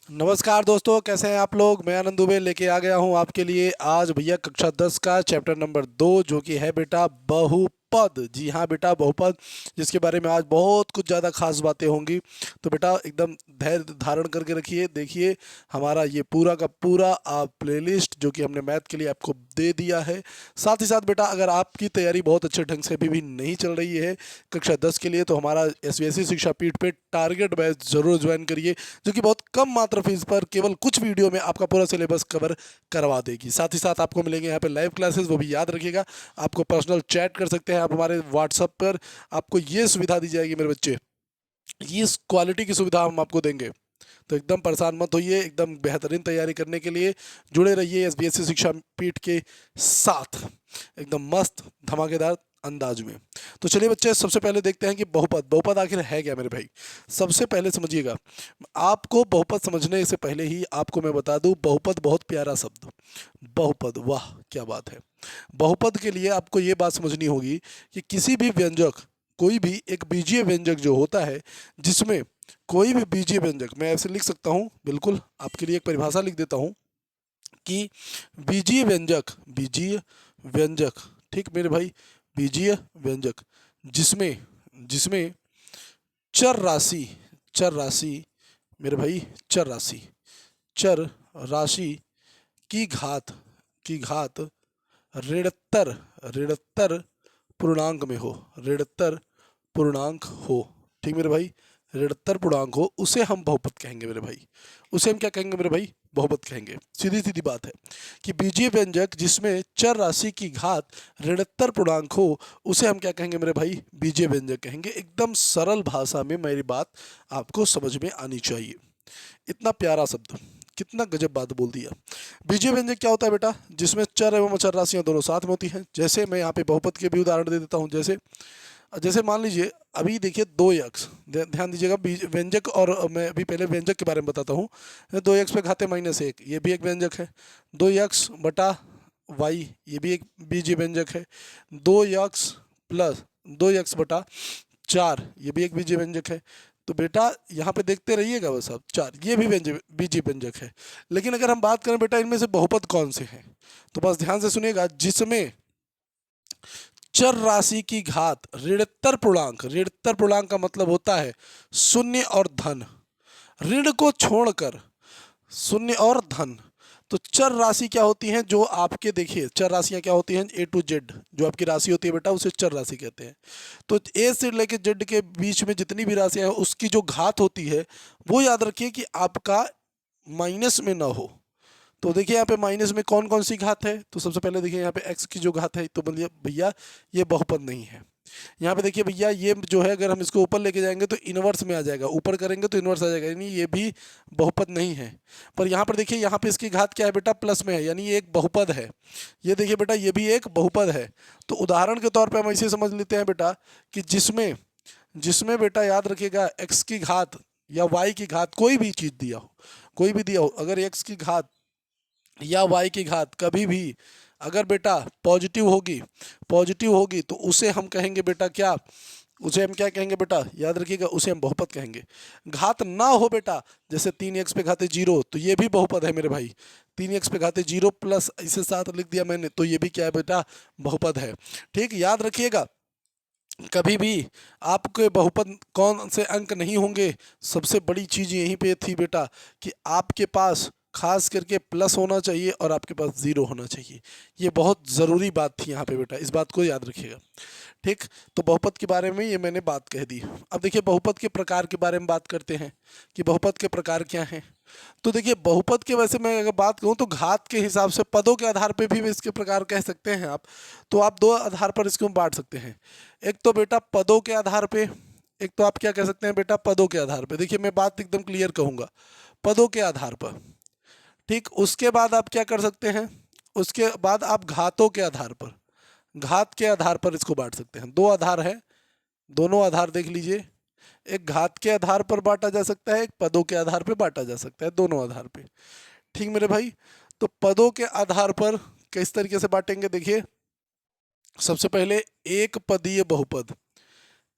नमस्कार दोस्तों, कैसे हैं आप लोग। मैं आनंद दुबे लेके आ गया हूं आपके लिए आज भैया कक्षा 10 का चैप्टर नंबर 2, जो कि है बेटा बहुपद। जी हाँ बेटा, बहुपद, जिसके बारे में आज बहुत कुछ ज़्यादा खास बातें होंगी। तो बेटा एकदम धैर्य धारण करके रखिए। देखिए हमारा ये पूरा का पूरा प्लेलिस्ट जो कि हमने मैथ के लिए आपको दे दिया है। साथ ही साथ बेटा, अगर आपकी तैयारी बहुत अच्छे ढंग से अभी भी नहीं चल रही है कक्षा 10 के लिए, तो हमारा एसबीएसई शिक्षा पीठ पे टारगेट बैच जरूर ज्वाइन करिए, जो कि बहुत कम मात्र फीस पर केवल कुछ वीडियो में आपका पूरा सिलेबस कवर करवा देगी। साथ ही साथ आपको मिलेंगे यहाँ पे लाइव क्लासेस, वो भी याद रखिएगा। आपको पर्सनल चैट कर सकते हैं आप हमारे व्हाट्सएप पर। आपको ये सुविधा दी जाएगी मेरे बच्चे, इस क्वालिटी की सुविधा हम आपको देंगे। तो एकदम परेशान मत होइए, एकदम बेहतरीन तैयारी करने के लिए जुड़े रहिए एसबीएसई शिक्षा पीठ के साथ, एकदम मस्त धमाकेदार अंदाज में। तो चलिए बच्चे, सबसे पहले देखते हैं कि बहुपद बहुपद आखिर है क्या मेरे भाई। सबसे पहले समझिएगा, आपको बहुपद समझने से पहले ही आपको मैं बता दूं, बहुपद बहुत प्यारा शब्द। बहुपद, वाह क्या बात है। बहुपद के लिए आपको ये बात समझनी होगी कि किसी भी व्यंजक, कोई भी एक बीजीय व्यंजक जो होता है, जिसमें कोई भी बीजीय व्यंजक, मैं ऐसे लिख सकता हूँ, बिल्कुल आपके लिए एक परिभाषा लिख देता हूँ कि बीजीय व्यंजक, ठीक मेरे भाई, बीजीय व्यंजक जिसमें जिसमें चर राशि, चर राशि मेरे भाई, चर राशि, चर राशि की घात, की घात ऋणत्तर, ऋणत्तर पूर्णांक में हो, ऋणत्तर पूर्णांक हो, ठीक मेरे भाई, ऋणत्तर पूर्णांक हो, उसे हम बहुपद कहेंगे मेरे भाई। उसे हम क्या कहेंगे मेरे भाई, बहुपद कहेंगे। सीधी सीधी बात है कि बीजीय व्यंजक जिसमें चर राशि की घात ऋणत्तर पूर्णांक हो, उसे हम क्या कहेंगे मेरे भाई, बीजीय व्यंजक कहेंगे। एकदम सरल भाषा में मेरी बात आपको समझ में आनी चाहिए। इतना प्यारा शब्द, कितना गजब बात बोल दिया। बीजीय व्यंजक क्या होता है बेटा, जिसमें चर एवं अचर राशियां दोनों साथ में होती हैं। जैसे मैं यहाँ पे बहुपद के भी उदाहरण दे देता हूँ। जैसे जैसे मान लीजिए, अभी देखिए दो यक्स, ध्यान दीजिएगा, व्यंजक, और मैं अभी पहले व्यंजक के बारे में बताता हूँ। दो यक्स पे घाते -1, ये भी एक व्यंजक है। दो यक्स बटा वाई, ये भी एक बीजीय व्यंजक है। दो यक्स प्लस दो यक्स बटा 4, ये भी एक बीजीय व्यंजक है। तो बेटा यहाँ पे देखते रहिएगा, बस आप 4, ये भी व्यंजक, बीजीय व्यंजक है। लेकिन अगर हम बात करें बेटा इनमें से बहुपद कौन से हैं, तो बस ध्यान से सुनिएगा, जिसमें चर राशि की घात ऋणत्तर पूर्णांक, ऋणत्तर पूर्णांक का मतलब होता है शून्य और धन, ऋण को छोड़कर शून्य और धन। तो चर राशि क्या होती हैं, जो आपके, देखिए चर राशियां क्या होती हैं, ए टू जेड जो आपकी राशि होती है बेटा, उसे चर राशि कहते हैं। तो ए से लेकर जेड के बीच में जितनी भी राशियां हैं, उसकी जो घात होती है, वो याद रखिए कि आपका माइनस में ना हो। तो देखिए यहाँ पे माइनस में कौन कौन सी घात है, तो सबसे पहले देखिए यहाँ पे x की जो घात है, तो बोलिए भैया ये बहुपद नहीं है। यहाँ पे देखिए भैया, ये जो है अगर हम इसको ऊपर लेके जाएंगे तो इनवर्स में आ जाएगा, ऊपर करेंगे तो इनवर्स आ जाएगा, यानी ये भी बहुपद नहीं है। पर यहाँ पर देखिए, यहाँ पे इसकी घात क्या है बेटा, प्लस में है, यानी ये एक बहुपद है। ये देखिए बेटा, ये भी एक बहुपद है। तो उदाहरण के तौर पर हम ऐसे समझ लेते हैं बेटा कि जिसमें जिसमें बेटा याद रखिएगा, एक्स की घात या वाई की घात, कोई भी चीज़ दिया हो, कोई भी दिया हो, अगर एक्स की घात या वाई की घात कभी भी अगर बेटा पॉजिटिव होगी तो उसे हम कहेंगे बेटा क्या, उसे हम क्या कहेंगे बेटा, याद रखिएगा, उसे हम बहुपद कहेंगे। घात ना हो बेटा, जैसे 3x पे घाते 0, तो ये भी बहुपद है मेरे भाई। 3x पे घाते 0 प्लस इसे 7 लिख दिया मैंने, तो ये भी क्या है बेटा, बहुपद है। ठीक, याद रखिएगा, कभी भी आपके बहुपद कौन से अंक नहीं होंगे, सबसे बड़ी चीज़ यहीं पे थी बेटा कि आपके पास खास करके प्लस होना चाहिए और आपके पास ज़ीरो होना चाहिए। ये बहुत ज़रूरी बात थी यहाँ पे बेटा, इस बात को याद रखिएगा। ठीक, तो बहुपद के बारे में ये मैंने बात कह दी। अब देखिए बहुपद के प्रकार के बारे में बात करते हैं कि बहुपद के प्रकार क्या हैं। तो देखिए बहुपद के, वैसे मैं अगर बात करूँ तो घात के हिसाब से, पदों के आधार पे भी इसके प्रकार कह सकते हैं आप। तो आप दो आधार पर इसको बांट सकते हैं। एक तो बेटा पदों के आधार पे, एक तो आप क्या कह सकते हैं बेटा, पदों के आधार पे। देखिए मैं बात एकदम क्लियर कहूँगा, पदों के आधार पर। ठीक, उसके बाद आप क्या कर सकते हैं, उसके बाद आप घातों के आधार पर, घात के आधार पर इसको बांट सकते हैं। दो आधार है, दोनों आधार देख लीजिए, एक घात के आधार पर बांटा जा सकता है, एक पदों के आधार पर बांटा जा सकता है, दोनों आधार पे। ठीक मेरे भाई, तो पदों के आधार पर किस तरीके से बांटेंगे, देखिए सबसे पहले एक पदीय बहुपद,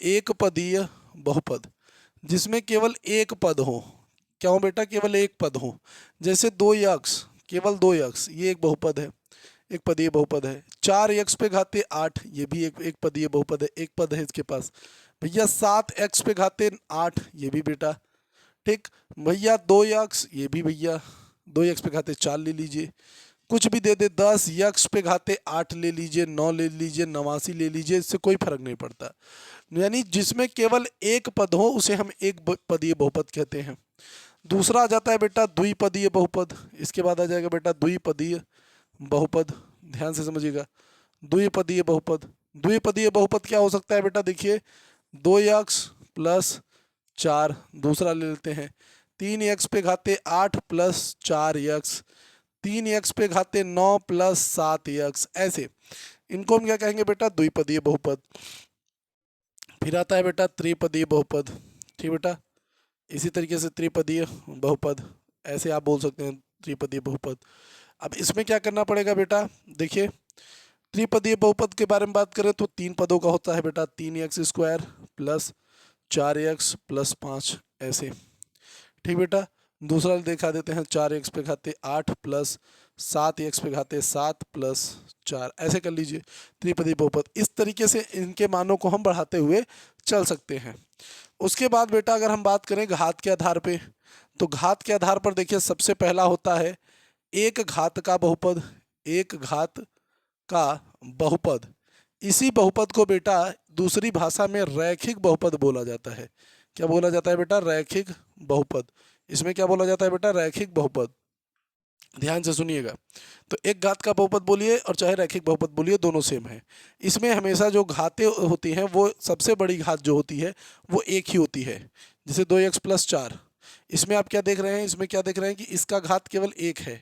एक पदीय बहुपद जिसमें केवल एक पद हो, क्या हो बेटा, केवल एक पद हो। जैसे 2x, केवल 2x, ये एक बहुपद है, एक पदीय बहुपद है। 4x पे घाते 8, ये भी एक पदीय बहुपद है, एक पद है इसके पास। भैया 7x पे घाते 8, ये भी बेटा, ठीक। भैया 2x, ये भी भैया 2x पे घाते 4 ले लीजिए, कुछ भी दे दे, 10x पे घाते 8 ले लीजिए, 9 ले लीजिए, 89 ले लीजिए, इससे कोई फर्क नहीं पड़ता। यानी जिसमें केवल एक पद हो उसे हम एक पदीय बहुपद कहते हैं। दूसरा आ जाता है बेटा द्विपदीय बहुपद। इसके बाद आ जाएगा बेटा द्विपदीय बहुपद। ध्यान से समझिएगा, द्विपदीय बहुपद। द्विपदीय बहुपद क्या हो सकता है बेटा, देखिए 2x प्लस 4, दूसरा ले लेते हैं 3x पे घाते 8 प्लस 4x, 3x पे घाते 9 प्लस 7x, ऐसे इनको हम क्या कहेंगे बेटा, द्विपदीय बहुपद। फिर आता है बेटा त्रिपदीय बहुपद, ठीक बेटा। इसी तरीके से त्रिपदीय बहुपद, ऐसे आप बोल सकते हैं त्रिपदीय बहुपद। अब इसमें क्या करना पड़ेगा बेटा, देखिए त्रिपदीय बहुपद के बारे में बात करें तो 3 पदों का होता है बेटा, 3x² प्लस 4x प्लस 5, ऐसे, ठीक बेटा। दूसरा देखा देते हैं 4x पे घाते 8 प्लस 7x पे घाते 7 प्लस 4, ऐसे कर लीजिए त्रिपदीय बहुपद। इस तरीके से इनके मानों को हम बढ़ाते हुए चल सकते हैं। उसके बाद बेटा अगर हम बात करें घात के आधार पे, तो घात के आधार पर देखिए सबसे पहला होता है एक घात का बहुपद। एक घात का बहुपद, इसी बहुपद को बेटा दूसरी भाषा में रैखिक बहुपद बोला जाता है। क्या बोला जाता है बेटा, रैखिक बहुपद। इसमें क्या बोला जाता है बेटा, रैखिक बहुपद। ध्यान से सुनिएगा, तो एक घात का बहुपद बोलिए और चाहे रैखिक बहुपद बोलिए, दोनों सेम है। इसमें हमेशा जो घातें होती हैं वो सबसे बड़ी घात जो होती है वो एक ही होती है। जैसे 2x प्लस 4, इसमें आप क्या देख रहे हैं, इसमें क्या देख रहे हैं कि इसका घात केवल एक है।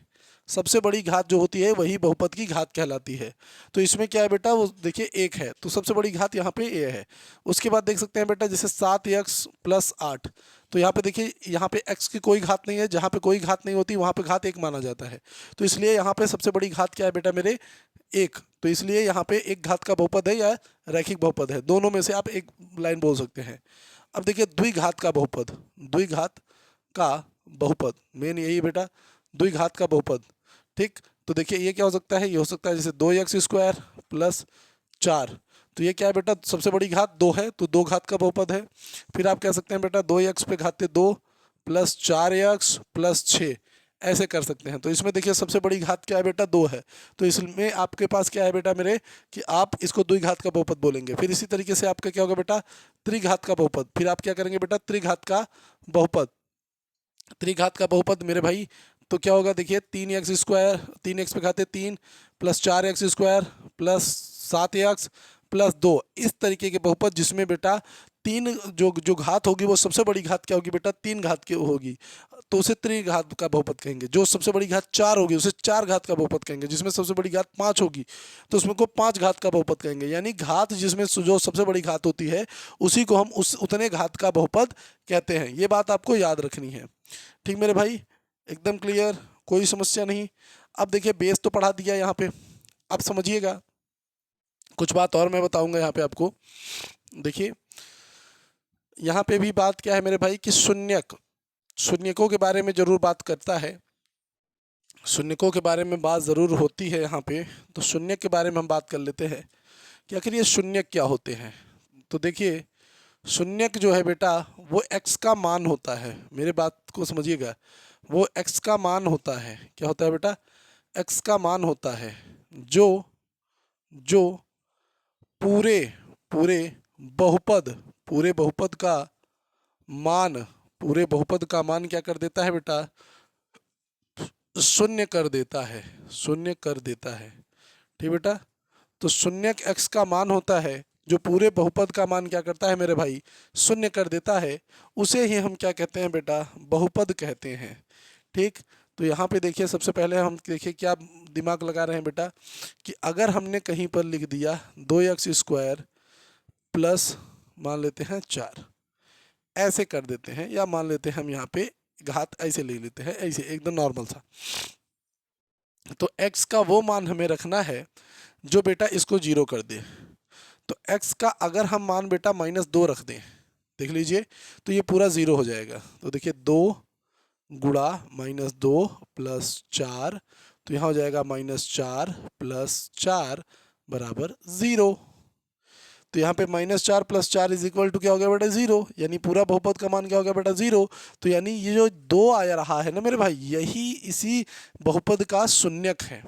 सबसे बड़ी घात जो होती है वही बहुपद की घात कहलाती है। तो इसमें क्या है बेटा, वो देखिए एक है, तो सबसे बड़ी घात यहाँ पे ए है। उसके बाद देख सकते हैं बेटा जैसे 7x प्लस 8, तो यहाँ पे देखिए यहाँ पे x की कोई घात नहीं है, जहाँ पे कोई घात नहीं होती वहाँ पे घात एक माना जाता है। तो इसलिए यहाँ पे सबसे बड़ी घात क्या है बेटा मेरे, एक। तो इसलिए यहाँ पे एक घात का बहुपद है या रैखिक बहुपद है, दोनों में से आप एक लाइन बोल सकते हैं। अब देखिए द्विघात का बहुपद, द्विघात का बहुपद मेन यही है बेटा, द्विघात का बहुपद, ठीक। तो देखिए ये क्या हो सकता है, ये हो सकता है जैसे 2x² प्लस 4, तो ये क्या है बेटा, सबसे बड़ी घात 2 है तो 2 घात का बहुपद है। फिर आप कह सकते हैं बेटा 2x पे घाते 2 प्लस 4x प्लस 6, ऐसे कर सकते हैं। तो इसमें देखिए सबसे बड़ी घात क्या है बेटा, 2 है, तो इसमें आपके पास क्या है बेटा मेरे कि आप इसको द्विघात का बहुपद बोलेंगे। फिर इसी तरीके से आपका क्या होगा बेटा, त्रिघात का बहुपद। फिर आप क्या करेंगे बेटा, त्रिघात का बहुपद। त्रिघात का बहुपद मेरे भाई तो क्या होगा, देखिए 3x², 3x पे घाते 3 plus 4x² plus 7x plus 2, इस तरीके के बहुपद जिसमें बेटा तीन जो जो घात होगी वो सबसे बड़ी घात क्या होगी बेटा, 3 घात की होगी, तो उसे त्रिघात का बहुपद कहेंगे। जो सबसे बड़ी घात 4 होगी उसे 4 घात का बहुपद कहेंगे। जिसमें सबसे बड़ी घात 5 होगी तो उसमें को 5 घात का बहुपद कहेंगे। यानी घात जिसमें जो सबसे बड़ी घात होती है उसी को हम उस उतने घात का बहुपद कहते हैं। ये बात आपको याद रखनी है, ठीक मेरे भाई, एकदम क्लियर, कोई समस्या नहीं। अब देखिए बेस तो पढ़ा दिया यहाँ पे, अब समझिएगा कुछ बात और मैं बताऊंगा यहाँ पे आपको। देखिए यहाँ पे भी बात क्या है मेरे भाई कि शून्यक, शून्यकों के बारे में जरूर बात करता है, शून्यकों के बारे में बात ज़रूर होती है यहाँ पे। तो शून्यक के बारे में हम बात कर लेते हैं कि आखिर ये शून्यक क्या होते हैं। तो देखिए शून्यक जो है बेटा वो x का मान होता है, मेरे बात को समझिएगा, वो x का मान होता है। क्या होता है बेटा, x का मान होता है जो जो पूरे पूरे बहुपद, पूरे बहुपद का मान, पूरे बहुपद का मान क्या कर देता है बेटा, शून्य कर देता है, शून्य कर देता है, ठीक बेटा। तो शून्यक x का मान होता है जो पूरे बहुपद का मान क्या करता है मेरे भाई, शून्य कर देता है, उसे ही हम क्या कहते हैं बेटा, बहुपद कहते हैं, ठीक। तो यहाँ पे देखिए सबसे पहले हम देखिए क्या दिमाग लगा रहे हैं बेटा कि अगर हमने कहीं पर लिख दिया 2x² प्लस मान लेते हैं 4, ऐसे कर देते हैं, या मान लेते हैं हम यहाँ पे घात ऐसे ले लेते हैं, ऐसे एकदम नॉर्मल सा। तो x का वो मान हमें रखना है जो बेटा इसको 0 कर दे। तो x का अगर हम मान बेटा -2 रख दें, देख लीजिए, तो ये पूरा 0 हो जाएगा। तो देखिए 2 गुणा -2 + 4, तो यहाँ हो जाएगा -4 + 4 बराबर 0। तो यहाँ पे -4 + 4 = क्या हो गया बेटा 0, यानी पूरा बहुपद का मान क्या हो गया बेटा 0। तो यानी ये जो 2 आ रहा है ना मेरे भाई, यही इसी बहुपद का शून्यक है।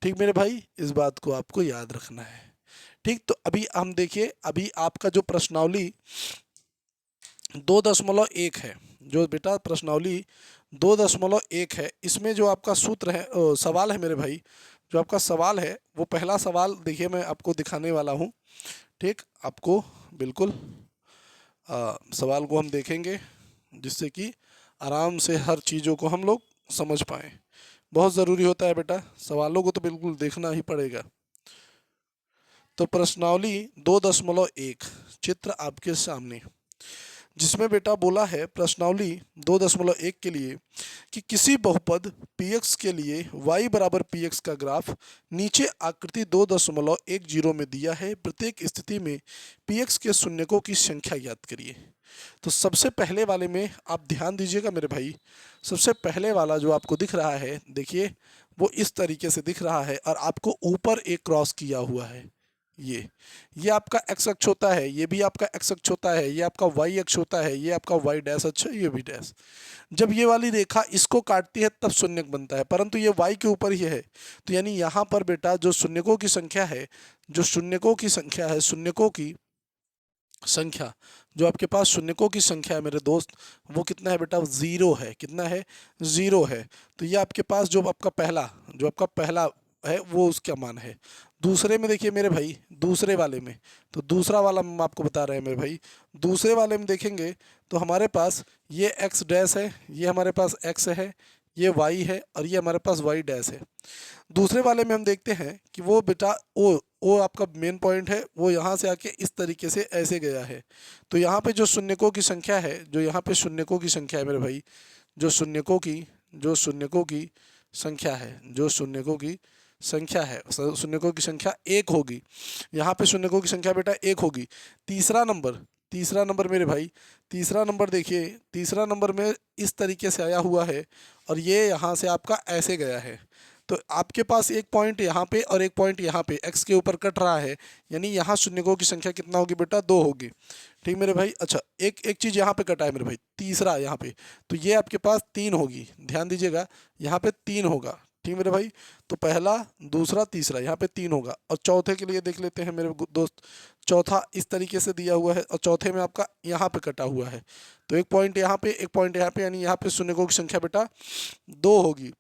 ठीक मेरे भाई, इस बात को आपको याद रखना है। ठीक, तो अभी हम देखिए, अभी आपका जो प्रश्नावली 2.1 है, जो बेटा प्रश्नावली 2.1 है, इसमें जो आपका सूत्र है, सवाल है मेरे भाई, जो आपका सवाल है वो पहला सवाल देखिए मैं आपको दिखाने वाला हूँ। ठीक, आपको बिल्कुल सवाल को हम देखेंगे जिससे कि आराम से हर चीज़ों को हम लोग समझ पाएँ। बहुत ज़रूरी होता है बेटा, सवालों को तो बिल्कुल देखना ही पड़ेगा। तो प्रश्नावली 2.1 चित्र आपके सामने, जिसमें बेटा बोला है प्रश्नावली 2.1 के लिए कि किसी बहुपद px के लिए y बराबर px का ग्राफ नीचे आकृति 2.10 में दिया है। प्रत्येक स्थिति में px के शून्यकों की संख्या ज्ञात करिए। तो सबसे पहले वाले में आप ध्यान दीजिएगा मेरे भाई, सबसे पहले वाला जो आपको दिख रहा है, देखिए वो इस तरीके से दिख रहा है और आपको ऊपर एक क्रॉस किया हुआ है। ये आपका एक्स अक्ष होता है, ये भी आपका एक्स अक्ष होता है, ये आपका वाई अक्ष होता है, ये आपका वाई डैश अक्ष है, ये भी डैश। जब ये वाली रेखा इसको काटती है तब शून्यक बनता है, परंतु ये वाई के ऊपर ही है। तो यानी यहाँ पर बेटा जो शून्यकों की संख्या है, जो शून्यकों की संख्या है, शून्यकों की संख्या, जो आपके पास शून्यकों की संख्या है मेरे दोस्त, वो कितना है बेटा 0 है। कितना है? 0 है। तो ये आपके पास जो आपका पहला है वो उसका मान है। दूसरे में देखिए मेरे भाई, दूसरे वाले में, तो दूसरा वाला हम आपको बता रहे हैं मेरे भाई, दूसरे वाले में देखेंगे तो हमारे पास ये एक्स डैश है, ये हमारे पास एक्स है, ये वाई है और ये हमारे पास वाई डैश है। दूसरे वाले में हम देखते हैं कि वो बेटा ओ आपका मेन पॉइंट है, वो यहाँ से आके इस तरीके से ऐसे गया है। तो यहाँ पे जो शून्यकों की संख्या है, जो यहाँ पे शून्यकों की संख्या है मेरे भाई, जो शून्यकों की संख्या है, जो शून्यकों की संख्या है, शून्यकों की संख्या 1 होगी। यहाँ पे शून्यकों की संख्या बेटा 1 होगी। तीसरा नंबर मेरे भाई, तीसरा नंबर देखिए, तीसरा नंबर में इस तरीके से आया हुआ है और ये यहाँ से आपका ऐसे गया है। तो आपके पास एक पॉइंट यहाँ पे और एक पॉइंट यहाँ पे एक्स के ऊपर कट रहा है, यानी यहाँ शून्यकों की संख्या कितना होगी बेटा 2 होगी। ठीक मेरे भाई। अच्छा, एक चीज़ यहाँ पे कटा है मेरे भाई, तीसरा यहाँ पे, तो ये आपके पास 3 होगी। ध्यान दीजिएगा, यहाँ पे 3 होगा। ठीक मेरे भाई, तो पहला, दूसरा, तीसरा, यहाँ पे 3 होगा। और चौथे के लिए देख लेते हैं मेरे दोस्त, चौथा इस तरीके से दिया हुआ है और चौथे में आपका यहाँ पे कटा हुआ है। तो एक पॉइंट यहाँ पे, एक पॉइंट यहाँ पे, यानी यहाँ पे शून्यकों की संख्या बेटा 2 होगी।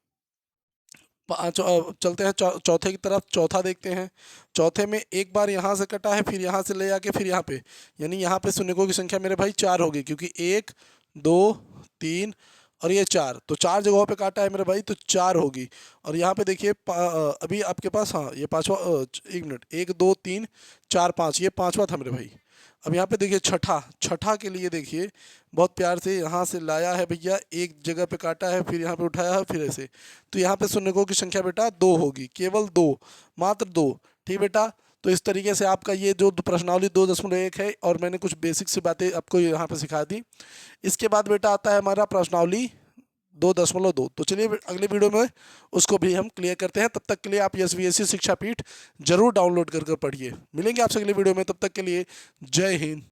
चलते हैं चौथे की तरफ। चौथा देखते हैं, चौथे में एक बार यहाँ से कटा है, फिर यहाँ से ले आके फिर यहाँ पे, यानी यहाँ पे शून्यकों की संख्या मेरे भाई 4 होगी, क्योंकि 1 2 3 और ये 4, तो 4 जगहों पे काटा है मेरे भाई, तो 4 होगी। और यहाँ पे देखिए अभी आपके पास, हाँ ये पाँचवा, 1 मिनट, 1 2 3 4 5, ये पाँचवा था मेरे भाई। अब यहाँ पे देखिए छठा के लिए देखिए, बहुत प्यार से यहाँ से लाया है भैया, एक जगह पे काटा है, फिर यहाँ पे उठाया है, फिर ऐसे, तो यहाँ पे शून्यकों की संख्या बेटा 2 होगी, केवल 2, मात्र 2। ठीक बेटा, तो इस तरीके से आपका ये जो प्रश्नावली 2.1 है, और मैंने कुछ बेसिक सी बातें आपको यहाँ पे सिखा दी। इसके बाद बेटा आता है हमारा प्रश्नावली 2.2। तो चलिए अगले वीडियो में उसको भी हम क्लियर करते हैं। तब तक के लिए आप SVSC शिक्षा पीठ जरूर डाउनलोड कर पढ़िए। मिलेंगे आपसे अगले वीडियो में, तब तक के लिए जय हिंद।